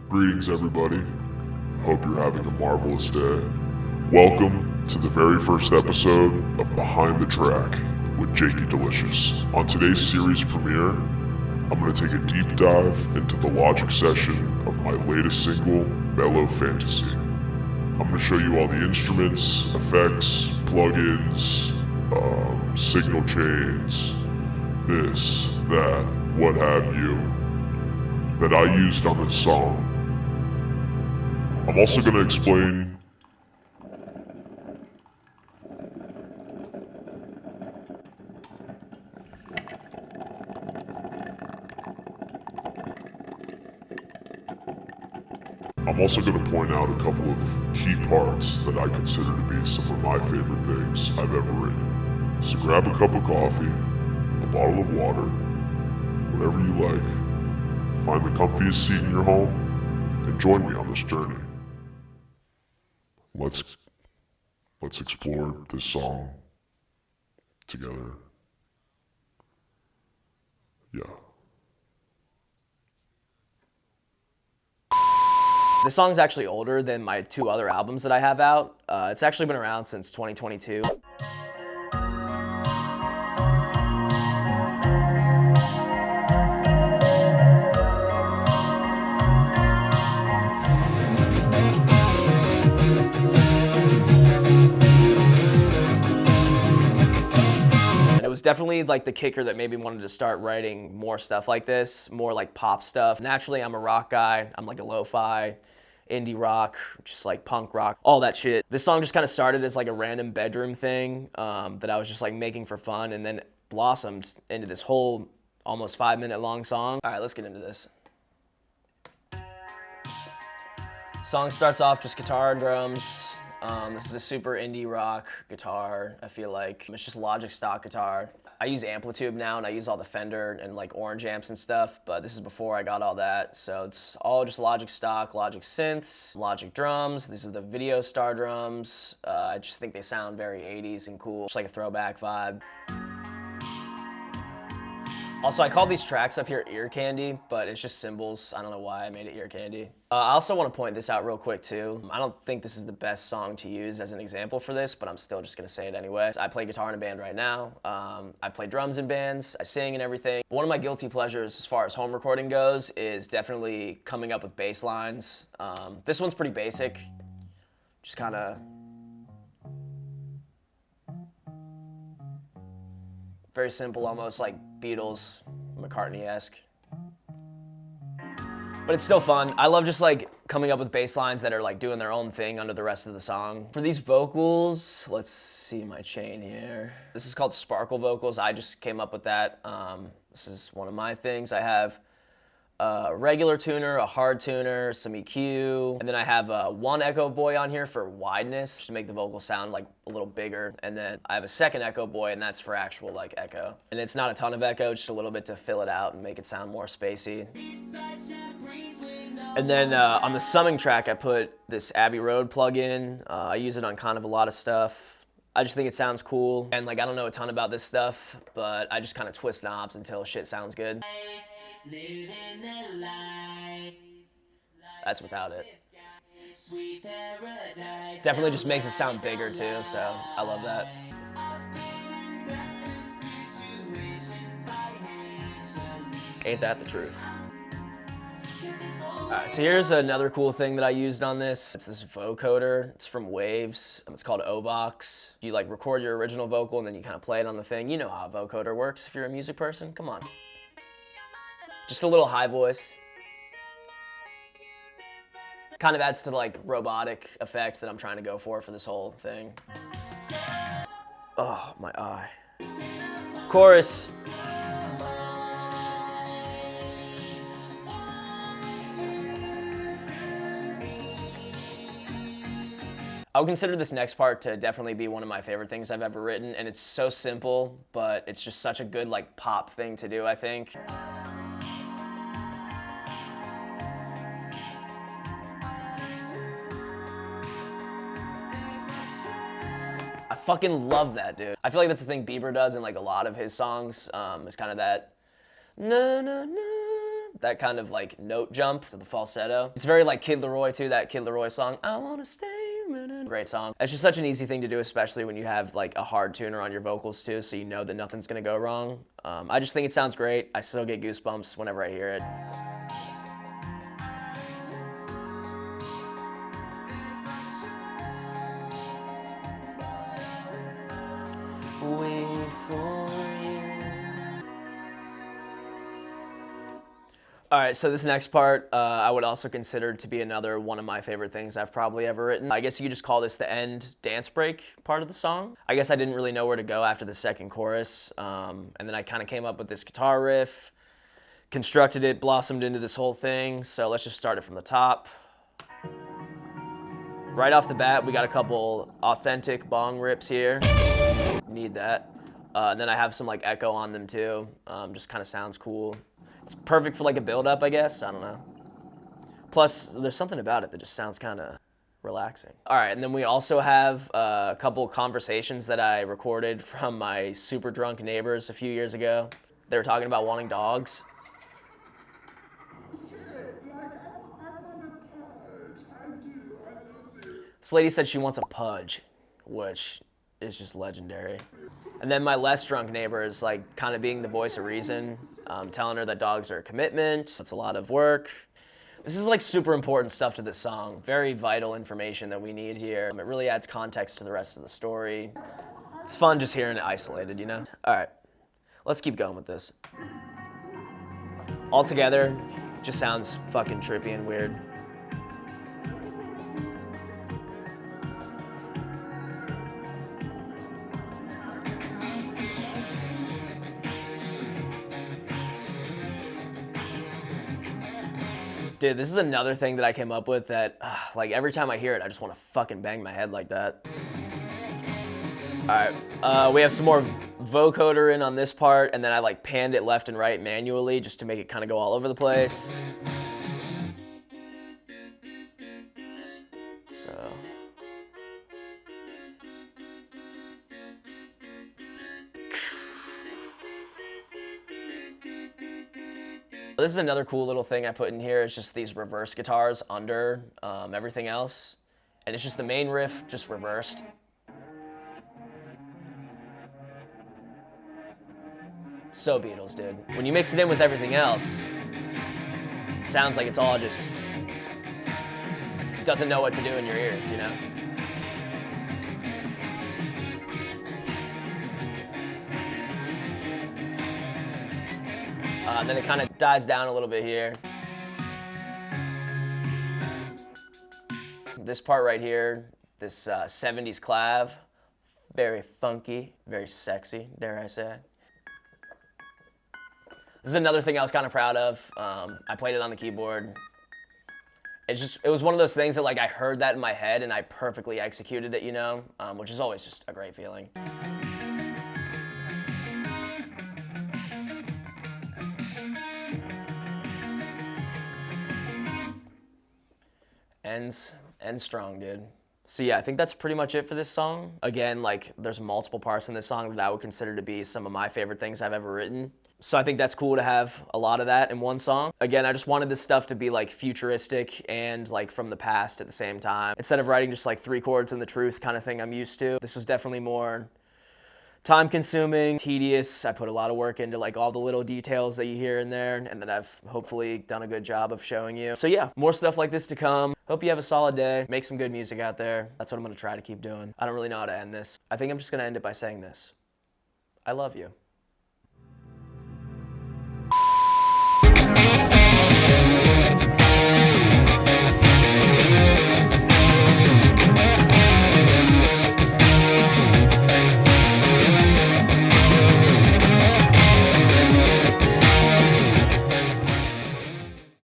Greetings, everybody. Hope you're having a marvelous day. Welcome to the very first episode of Behind the Track with Jakey Delicious. On today's series premiere, I'm going to take a deep dive into the logic session of my latest single, Mellow Fantasy. I'm going to show you all the instruments, effects, plugins, signal chains, this, that, what have you, that I used on this song. I'm also going to explain point out a couple of key parts that I consider to be some of my favorite things I've ever written. So grab a cup of coffee, a bottle of water, whatever you like. Find the comfiest seat in your home and join me on this journey. Let's explore this song together. Yeah. This song's actually older than my two other albums that I have out. It's actually been around since 2022. It was definitely like the kicker that made me wanted to start writing more stuff like this, more like pop stuff. Naturally, I'm a rock guy. I'm like a lo-fi, indie rock, just like punk rock, all that shit. This song just kind of started as like a random bedroom thing that I was just like making for fun, and then blossomed into this whole almost 5-minute long song. All right, let's get into this. Song starts off just guitar and drums. This is a super indie rock guitar, I feel like. It's just Logic stock guitar. I use Amplitude now, and I use all the Fender and like orange amps and stuff, but this is before I got all that. So it's all just Logic stock, Logic synths, Logic drums. This is the Video Star drums. I just think they sound very 80s and cool. Just like a throwback vibe. Also, I call these tracks up here ear candy, but it's just cymbals. I don't know why I made it ear candy. I also want to point this out real quick too. I don't think this is the best song to use as an example for this, but I'm still just gonna say it anyway. I play guitar in a band right now. I play drums in bands. I sing and everything. One of my guilty pleasures as far as home recording goes is definitely coming up with bass lines. This one's pretty basic. Just kind of very simple, almost like Beatles, McCartney-esque. But it's still fun. I love just like coming up with bass lines that are like doing their own thing under the rest of the song. For these vocals, let's see my chain here. This is called Sparkle Vocals. I just came up with that. This is one of my things. I have a regular tuner, a hard tuner, some EQ, and then I have one echo boy on here for wideness, just to make the vocal sound like a little bigger. And then I have a second echo boy, and that's for actual like echo. And it's not a ton of echo, just a little bit to fill it out and make it sound more spacey. And then on the summing track, I put this Abbey Road plugin. I use it on kind of a lot of stuff. I just think it sounds cool. And like, I don't know a ton about this stuff, but I just kind of twist knobs until shit sounds good. That's without it. Definitely just makes it sound bigger too, so I love that. Ain't that the truth? Alright, so here's another cool thing that I used on this. It's this vocoder. It's from Waves. It's called Obox. You like record your original vocal and then you kind of play it on the thing. You know how a vocoder works if you're a music person. Come on. Just a little high voice. Kind of adds to the like robotic effect that I'm trying to go for this whole thing. Oh, my eye. Chorus. I would consider this next part to definitely be one of my favorite things I've ever written, and it's so simple, but it's just such a good like pop thing to do, I think. I fucking love that, dude. I feel like that's the thing Bieber does in like a lot of his songs, is kind of that, no, no, no, that kind of like note jump to the falsetto. It's very like Kid Laroi too, that Kid Laroi song, I wanna stay a minute. Great song. It's just such an easy thing to do, especially when you have like a hard tuner on your vocals too, so you know that nothing's gonna go wrong. I just think it sounds great. I still get goosebumps whenever I hear it. Wait for you. All right, so this next part, I would also consider to be another one of my favorite things I've probably ever written. I guess you could just call this the end dance break part of the song. I guess I didn't really know where to go after the second chorus, and then I kind of came up with this guitar riff, constructed it, blossomed into this whole thing, so let's just start it from the top. Right off the bat, we got a couple authentic bong rips here. Need that. And then I have some like echo on them too. Just kind of sounds cool. It's perfect for like a build-up, I guess. I don't know. Plus, there's something about it that just sounds kind of relaxing. All right, and then we also have a couple conversations that I recorded from my super drunk neighbors a few years ago. They were talking about wanting dogs. This lady said she wants a pudge, which is just legendary. And then my less drunk neighbor is like kind of being the voice of reason, telling her that dogs are a commitment. It's a lot of work. This is like super important stuff to this song. Very vital information that we need here. It really adds context to the rest of the story. It's fun just hearing it isolated, you know? All right, let's keep going with this. All together, just sounds fucking trippy and weird. Dude, this is another thing that I came up with that, like, every time I hear it, I just want to fucking bang my head like that. All right, we have some more vocoder in on this part, and then I, like, panned it left and right manually just to make it kind of go all over the place. So... This is another cool little thing I put in here. It's just these reverse guitars under everything else. And it's just the main riff just reversed. So Beatles, dude. When you mix it in with everything else, it sounds like it's all just doesn't know what to do in your ears, you know? Then it kind of dies down a little bit here. This part right here, this 70s clav, very funky, very sexy, dare I say. This is another thing I was kind of proud of. I played it on the keyboard. It was one of those things that like I heard that in my head and I perfectly executed it, you know, which is always just a great feeling. Ends strong, dude. So yeah, I think that's pretty much it for this song. Again, like there's multiple parts in this song that I would consider to be some of my favorite things I've ever written. So I think that's cool to have a lot of that in one song. Again, I just wanted this stuff to be like futuristic and like from the past at the same time. Instead of writing just like 3 chords and the truth kind of thing I'm used to, this was definitely more time-consuming, tedious. I put a lot of work into like all the little details that you hear in there and that I've hopefully done a good job of showing you. So yeah, more stuff like this to come. Hope you have a solid day. Make some good music out there. That's what I'm gonna try to keep doing. I don't really know how to end this. I think I'm just gonna end it by saying this. I love you.